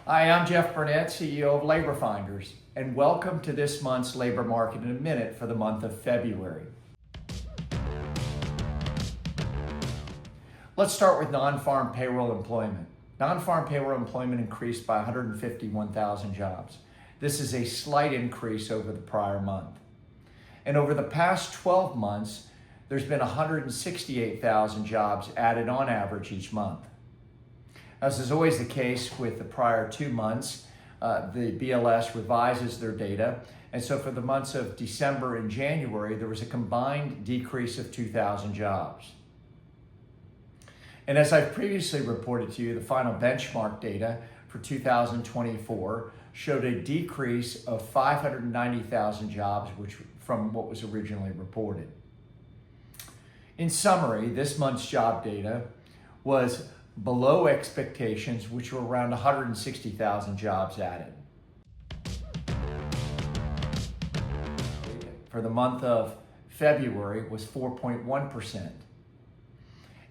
Hi, I'm Jeff Burnett, CEO of Labor Finders, and welcome to this month's Labor Market in a Minute for the month of February. Let's start with non-farm payroll employment. Non-farm payroll employment increased by 151,000 jobs. This is a slight increase over the prior month. And over the past 12 months, there's been 168,000 jobs added on average each month. As is always the case with the prior 2 months, the BLS revises their data. And so for the months of December and January, there was a combined decrease of 2,000 jobs. And as I've previously reported to you, the final benchmark data for 2024 showed a decrease of 590,000 jobs, which from what was originally reported. In summary, this month's job data was below expectations, which were around 160,000 jobs added. For the month of February was 4.1%.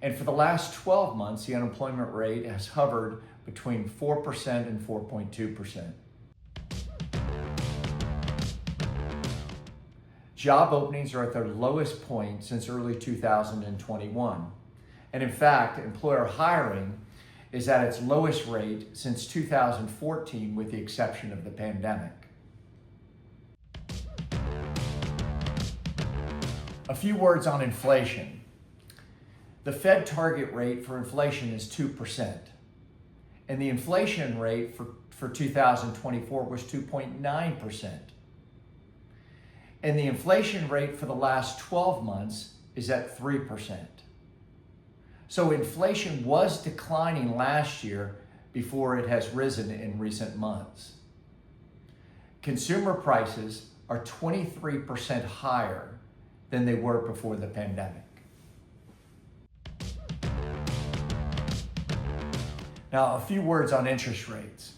And for the last 12 months, the unemployment rate has hovered between 4% and 4.2%. Job openings are at their lowest point since early 2021. And in fact, employer hiring is at its lowest rate since 2014, with the exception of the pandemic. A few words on inflation. The Fed target rate for inflation is 2%, and the inflation rate for 2024 was 2.9%. And the inflation rate for the last 12 months is at 3%. So inflation was declining last year before it has risen in recent months. Consumer prices are 23% higher than they were before the pandemic. Now, a few words on interest rates.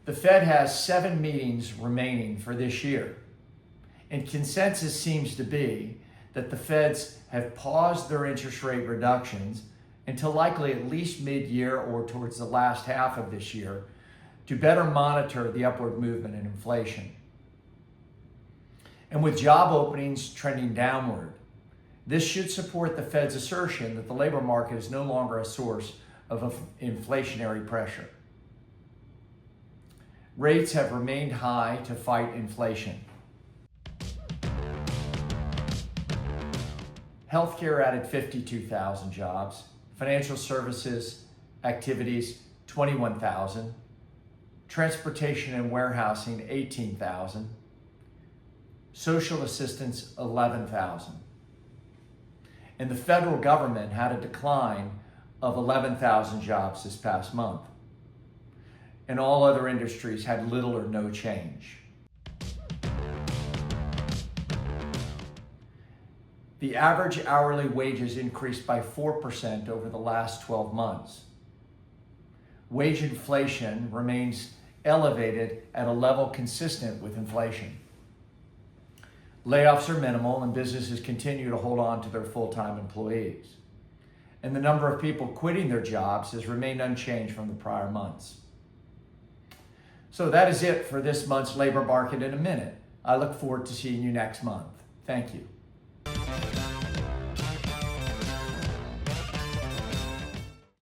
The Fed has 7 meetings remaining for this year, and consensus seems to be that the Feds have paused their interest rate reductions until likely at least mid-year or towards the last half of this year to better monitor the upward movement in inflation. And with job openings trending downward, this should support the Fed's assertion that the labor market is no longer a source of inflationary pressure. Rates have remained high to fight inflation. Healthcare added 52,000 jobs, financial services activities 21,000, transportation and warehousing 18,000, social assistance 11,000. And the federal government had a decline of 11,000 jobs this past month. And all other industries had little or no change. The average hourly wages increased by 4% over the last 12 months. Wage inflation remains elevated at a level consistent with inflation. Layoffs are minimal and businesses continue to hold on to their full-time employees. And the number of people quitting their jobs has remained unchanged from the prior months. So that is it for this month's Labor Market in a Minute. I look forward to seeing you next month. Thank you.